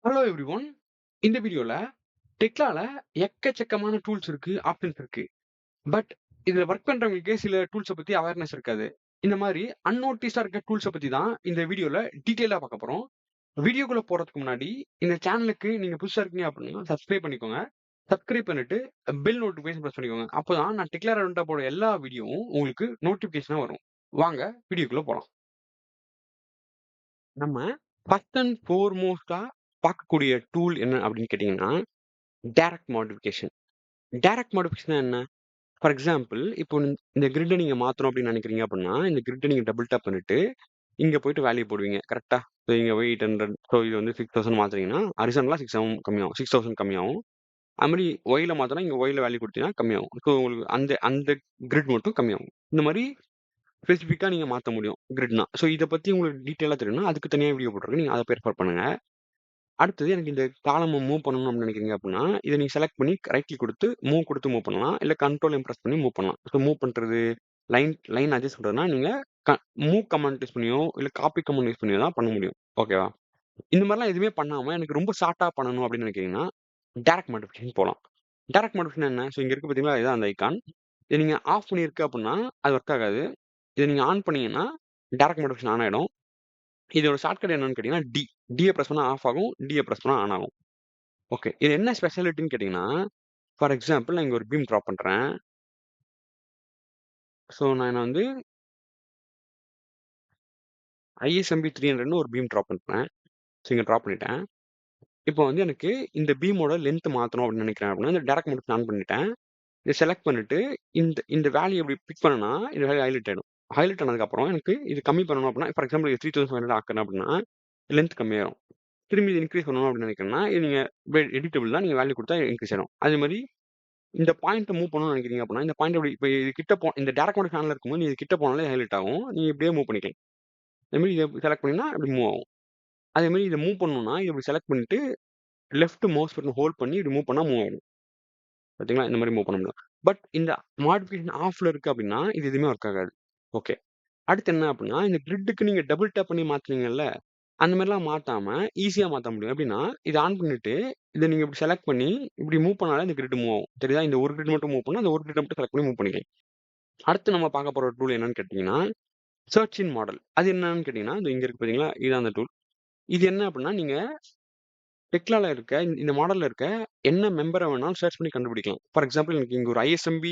Hello everyone. இந்த வீடியோல டெக்லால எக்கச்சக்கமான டூல்ஸ் இருக்கு, ஆப்ஷன்ஸ் இருக்கு. பட் இதுல ஒர்க் பண்றவங்களுக்கு சில டூல்ஸ பத்தி அவேர்னஸ் இருக்காது. இந்த மாரி அன்னோட்டிஸ்டா இருக்க டூல்ஸ பத்தி தான் இந்த வீடியோல டீடைலா பார்க்க போறோம். வீடியோக்குள்ள போறதுக்கு முன்னாடி இந்த சேனலுக்கு நீங்க புதுசா இருக்கீங்க அப்படின்னா சப்ஸ்கிரைப் பண்ணிக்கோங்க. சப்ஸ்கிரைப் பண்ணிட்டு பெல் நோட்டிஃபிகேஷன் பிரஸ் பண்ணிக்கோங்க. அப்பதான் நான் டெக்லா ரெலவென்ட்டா போடுற எல்லா வீடியோவும் உங்களுக்கு நோட்டிஃபிகேஷனா வரும். வாங்க வீடியோக்குள்ள போலாம். நம்ம ஃபர்ஸ்ட் அண்ட் ஃபோர்மோஸ்ட்டா பார்க்கக்கூடிய டூல் என்ன அப்படின்னு கேட்டீங்கன்னா, டைரக்ட் மாடிஃபிகேஷன். டைரக்ட் மாடிஃபிகேஷன்னா என்ன? ஃபார் எக்ஸாம்பிள், இப்போ இந்த கிரிட்ட நீங்க மாத்தணும் அப்படின்னு நினைக்கிறீங்க அப்படின்னா, இந்த கிரிட்ட நீங்க டபுள் டேப் பண்ணிட்டு, இங்க போயிட்டு வேல்யூ போடுவீங்க. கரெக்ட்டா? ஸோ இங்க போய் 800 ஸோ இது வந்து 6000 மாத்துனீங்கன்னா, ஹாரிசான்டலா 6,000 கம்மியாகும். 6000 கம்மியாகும். அது மாரி ஒய்ல மாத்துனா, இங்க ஒய்ல வேல்யூ குடுத்தீங்கன்னா கம்மியாகும். ஸோ உங்களுக்கு அந்த அந்த கிரிட் மட்டும் கம்மியாகும். இந்த மாரி ஸ்பெசிஃபிக்கா நீங்க மாத்த முடியும், கிரிட்னா. ஸோ இத பத்தி உங்களுக்கு டீட்டெயிலா தெரியணும்னா, அதுக்கு தனியா வீடியோ போட்டுருக்கேன். நீங்க அத பிரிஃபர் பண்ணுங்க. அடுத்தது எனக்கு இந்த காலம மூவ் பண்ணணும் அப்படின்னு நினைக்கிறீங்க அப்படின்னா, இத நீங்க செலக்ட் பண்ணி ரைட் கிளிக் குடுத்து மூவ் பண்ணலாம். இல்ல கண்ட்ரோல் எம் பிரஸ் பண்ணி மூவ் பண்ணலாம். ஸோ மூவ் பண்றது, லைன் லைன் அட்ஜஸ்ட் பண்றதுன்னா, நீங்க க மூவ் கமாண்ட் யூஸ் பண்ணியோ, இல்ல காப்பி கமாண்ட் யூஸ் பண்ணியோ தான் பண்ண முடியும். ஓகேவா? இந்த மாரிலாம் எதுவுமே பண்ணாம எனக்கு ரொம்ப ஷார்ட்டா பண்ணணும் அப்படின்னு நினைக்கிறீங்கன்னா, டைரக்ட் மாடிஃபிகேஷன் போலாம். டைரக்ட் மாடிஃபிகேஷன் என்ன? ஸோ இங்க இருக்கு பார்த்தீங்களா? இதான் அந்த ஐகான். இத நீங்க ஆஃப் பண்ணியிருக்கு அப்படின்னா, அது ஒர்க் ஆகாது. இத நீங்க ஆன் பண்ணீங்கன்னா, டைரக்ட் மாடிஃபிகேஷன் ஆன் ஆயிடும். இதோட ஷார்ட்கட் என்னன்னு கேட்டீங்கன்னா, டி. டிய பிரஸ் பண்ணா ஆஃப் ஆகும். டிய பிரஸ் பண்ணா ஆன் ஆகும். ஓகே. இது என்ன ஸ்பெஷாலிட்டின்னு கேட்டீங்கன்னா, ஃபார் எக்ஸாம்பிள் நான் இங்க ஒரு பீம் டிராப் பண்றேன். ஸோ நான் வந்து ISMB 300ன்னு ஒரு பீம் டிராப் பண்றேன். ஸோ இங்க டிராப் பண்ணிட்டேன். இப்போ வந்து எனக்கு இந்த பீமோட லென்த் மாத்தணும் அப்படின்னு நினைக்கிறேன் அப்படின்னா, இந்த டைரக்ட் மோட் ஆன் பண்ணிட்டேன். இத செலக்ட் பண்ணிட்டு, இந்த இந்த வேல்யூ இப்படி பிக் பண்ணேன்னா, இந்த வேல்யூ ஹைலைட் ஆயிடும். ஹைலைட் ஆனதுக்கப்புறம் எனக்கு இது கம்மி பண்ணணும் அப்படின்னா, ஃபார் எக்ஸாம்பிள் இது 3500 ஆக்குறேன் அப்படின்னா, லென்த் கம்மியாயிரும். திரும்பி இத இன்கிரீஸ் பண்ணணும் அப்படின்னு நினைக்கிறேன்னா, இது நீங்க எடிட்டபிள் தான். நீங்க வேல்யூ குடுத்தா இன்கிரீஸ் ஆயிடும். அதே மாரி இந்த பாயிண்ட்ட மூவ் பண்ணணும்னு நினைக்கிறீங்க அப்படின்னா, இந்த பாயிண்ட் இப்படி இப்ப இது கிட்ட இந்த டைரக்ட் மோட் ஃபேன்ல இருக்கும்போது, நீ இது கிட்ட போனாலே ஹைலைட் ஆகும். நீ இப்படியே மூவ் பண்ணிக்கலாம். அதே மாரி இத செலக்ட் பண்ணீங்கன்னா, இப்படி மூவ் ஆகும். அதே மாரி இத மூவ் பண்ணணும்னா, இத இப்படி செலக்ட் பண்ணிட்டு, லெஃப்ட் மவுஸ் பட்டன ஹோல்ட் பண்ணி இப்படி மூவ் பண்ணா மூவ் ஆயிடும். பார்த்தீங்களா? இந்த மாரி மூவ் பண்ண முடியும். பட் இந்த மாடிஃபிகேஷன் ஆஃப்ல இருக்கு அப்படின்னா, இது எதுவுமே ஒர்க் ஆகாது. ஓகே. அடுத்து என்ன அப்படின்னா, இந்த கிரிட்க்கு நீங்க டபுள் டேப் பண்ணி மாத்துனீங்கல்ல, அந்த மாரிலாம் மாத்தாம ஈஸியா மாத்த முடியும். எப்படின்னா, இத ஆன் பண்ணிட்டு, இத நீங்க இப்படி செலக்ட் பண்ணி, இப்படி மூவ் பண்ணாலே இந்த கிரிட் மூவ் ஆகும். தெரியுதா? இந்த ஒரு கிரிட் மட்டும் மூவ் பண்ணா, அந்த ஒரு கிரிட்ட மட்டும் செலக்ட் பண்ணி மூவ் பண்ணிக்கலாம். அடுத்து நம்ம பார்க்க போற டூல் என்னன்னு கேட்டீங்கன்னா, சர்ச் இன் மாடல். அது என்னன்னு கேட்டீங்கன்னா, இது இங்க இருக்கு பார்த்தீங்களா? இதுதான் அந்த டூல். இது என்ன அப்படின்னா, நீங்க டெக்லால இருக்க இந்த மாடல்ல இருக்க என்ன மெம்பர வேணாலும் சர்ச் பண்ணி கண்டுபிடிக்கலாம். ஃபார் எக்ஸாம்பிள் எனக்கு இங்க ஒரு ISMB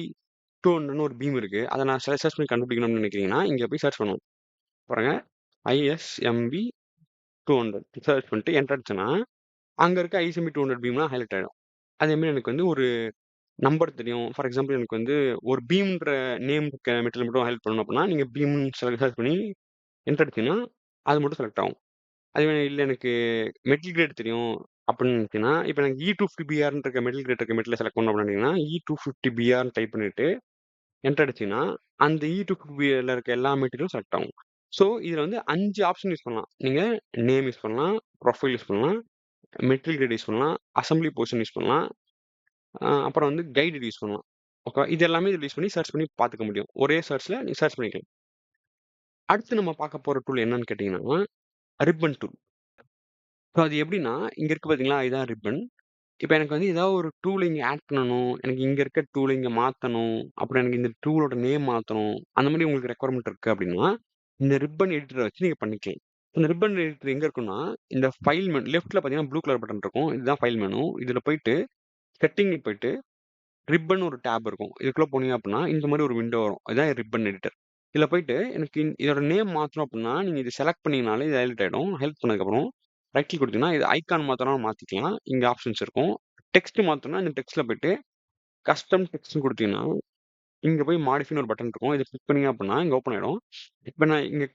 200ன்னு ஒரு பீம் இருக்கு. அத நான் சர்ச் பண்ணி கண்டுபிடிக்கணும்னு நினைக்கிறீங்கன்னா, இங்க போய் சர்ச் பண்ணணும். பாருங்க ISMB 200 சர்ச் பண்ணிட்டு என்டர் அடிச்சேன்னா, அங்க இருக்க ISMB 200 பீம்லாம் ஹைலைட் ஆயிடும். அதே மாரி எனக்கு வந்து ஒரு நம்பர் தெரியும். ஃபார் எக்ஸாம்பிள் எனக்கு வந்து ஒரு பீம்ன்ற நேம் இருக்க மெட்டீரியல் மட்டும் ஹைலைட் பண்ணணும் அப்படின்னா, நீங்க பீம்ன்னு சர்ச் பண்ணி என்டர் அடிச்சீங்கன்னா, அது மட்டும் செலக்ட் ஆகும். அதுவே இல்ல எனக்கு மெட்டல் கிரேட் தெரியும் அப்படின்னு நினைச்சீங்கன்னா, இப்ப எனக்கு E250BRன்னு இருக்க மெட்டல் கிரேட் இருக்க மெட்டீரியல செலக்ட் பண்ணணும் அப்படின்னீங்கன்னா, E250BRன்னு டைப் பண்ணிட்டு என்டர் அடிச்சீங்கன்னா, அந்த E250BRல இருக்க எல்லா மெட்டீரியலும் செலக்ட் ஆகும். ஸோ இதுல வந்து 5 ஆப்ஷன் யூஸ் பண்ணலாம். நீங்க நேம் யூஸ் பண்ணலாம், ப்ரொஃபைல் யூஸ் பண்ணலாம், மெட்டீரியல் கிரேட் யூஸ் பண்ணலாம், அசெம்பிளி பொசிஷன் யூஸ் பண்ணலாம். அப்புறம் வந்து கைடட் யூஸ் பண்ணலாம். ஓகேவா? இது எல்லாமே இதுல யூஸ் பண்ணி சர்ச் பண்ணி பார்த்துக்க முடியும். ஒரே சர்ச்ல நீங்க சர்ச் பண்ணிக்கலாம். அடுத்து நம்ம பார்க்க போற டூல் என்னன்னு கேட்டீங்கன்னா, ரிப்பன் டூல். ஸோ அது எப்படின்னா, இங்க இருக்கு பார்த்தீங்களா? இதான் ரிப்பன். இப்ப எனக்கு வந்து ஏதாவது ஒரு டூல் இங்க ஆட் பண்ணணும். எனக்கு இங்க இருக்க டூல இங்க மாத்தணும். அப்புறம் எனக்கு இந்த டூலோட நேம் மாத்தணும். அந்த மாரி உங்களுக்கு ரெக்வயர்மென்ட் இருக்கு அப்படின்னா, இந்த ரிப்பன் எடிட்டர வச்சு நீங்க பண்ணிக்கலாம். இந்த ரிப்பன் எடிட்டர் எங்க இருக்குன்னா, இந்த ஃபைல் மெனு லெஃப்ட்ல பார்த்தீங்கன்னா, ப்ளூ கலர் பட்டன் இருக்கும். இதுதான் ஃபைல் மெனு. இதுல போயிட்டு செட்டிங்ல போயிட்டு ரிப்பன் ஒரு டேப் இருக்கும். இதுக்குள்ள போனீங்க அப்படின்னா, இந்த மாரி ஒரு விண்டோ வரும். இதான் ரிப்பன் எடிட்டர். இதுல போயிட்டு எனக்கு இதோட நேம் மாத்தணும் அப்படின்னா, நீங்க இத செலக்ட் பண்ணீங்கனாலே இது ஹைலைட் ஆயிடும். ஹைலைட் பண்ணதுக்கப்புறம் ரைட் கிளிக் குடுத்தீங்கன்னா, இது ஐகான் மாத்தணும்னாலும் மாத்திக்கலாம். இங்க ஆப்ஷன்ஸ் இருக்கும். டெக்ஸ்ட் மாத்தணும்னா இந்த டெக்ஸ்ட்ல போயிட்டு கஸ்டம் டெக்ஸ்ட்ன்னு குடுத்தீங்கன்னா, இங்க போய் மாடிஃபைன்னு ஒரு பட்டன் இருக்கும். இத கிளிக் பண்ணீங்க அப்படின்னா, இங்க ஓப்பன் ஆயிடும். இப்ப நான் இங்க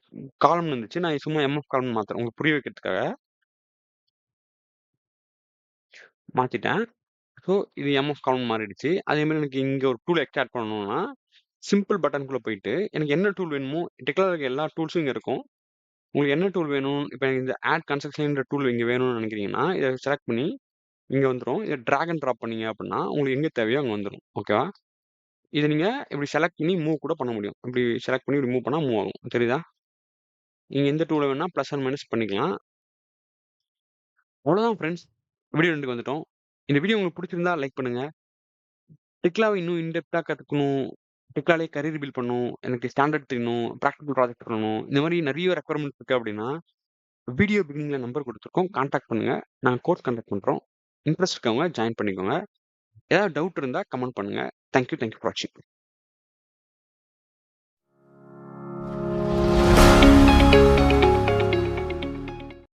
காலம்ன்னு இருந்துச்சு. நான் சும்மா எம்எஃப் காலம்ன்னு மாத்துறேன். உங்களுக்கு புரிய வைக்கிறதுக்காக மாத்திட்டேன். ஸோ இது எம்எஃப் காலம்ன்னு மாறிடுச்சு. அதே மாரி எனக்கு இங்க ஒரு டூல் எக்ஸ்ட்ரா ஆட் பண்ணணும்னா, சிம்பிள் பட்டன்க்குள்ள போயிட்டு, எனக்கு என்ன டூல் வேணுமோ டெக்லால இருக்க எல்லா டூல்ஸும் இங்க இருக்கும். உங்களுக்கு என்ன டூல் வேணும்? இப்ப எனக்கு இந்த ஆட் கன்ஸ்ட்ரக்ஷன்ற டூல் இங்க வேணும்னு நினைக்கிறீங்கன்னா, இத செலக்ட் பண்ணி இங்க வந்துரும். இத டிராக் அண்ட் ட்ராப் பண்ணீங்க அப்படின்னா, உங்களுக்கு எங்க தேவையோ அங்க வந்துரும். ஓகேவா? இத நீங்க இப்படி செலக்ட் பண்ணி மூவ் கூட பண்ண முடியும். இப்படி செலக்ட் பண்ணி இப்படி மூவ் பண்ணா மூவ் ஆகும். தெரியுதா? நீங்க எந்த டூல வேணா பிளஸ் அண்ட் மைனஸ் பண்ணிக்கலாம். அவ்வளோதான் ஃப்ரெண்ட்ஸ். வீடியோ எண்டுக்கு வந்துட்டோம். இந்த வீடியோ உங்களுக்கு புடிச்சிருந்தா லைக் பண்ணுங்க. டெக்லாவ இன்னும் இன்டெப்த்தா கத்துக்கணும். டெக்லாலயே கரியர் பில்ட் பண்ணணும். எனக்கு ஸ்டாண்டர்ட் தெரியணும். பிராக்டிகல் ப்ராஜெக்ட் பண்ணணும். இந்த மாரி நெறைய ரெக்வயர்மென்ட்ஸ் இருக்கு அப்டின்னா, வீடியோ பிகினிங்ல நம்பர் குடுத்துருக்கோம். கான்டாக்ட் பண்ணுங்க. நாங்க கோர்ஸ் கண்டக்ட் பண்றோம். இன்ட்ரெஸ்ட் இருக்கவங்க ஜாயின் பண்ணிக்கோங்க. ஏதாவது டவுட் இருந்தா கமெண்ட் பண்ணுங்க. தேங்க் யூ ஃபார் வாட்சிங்.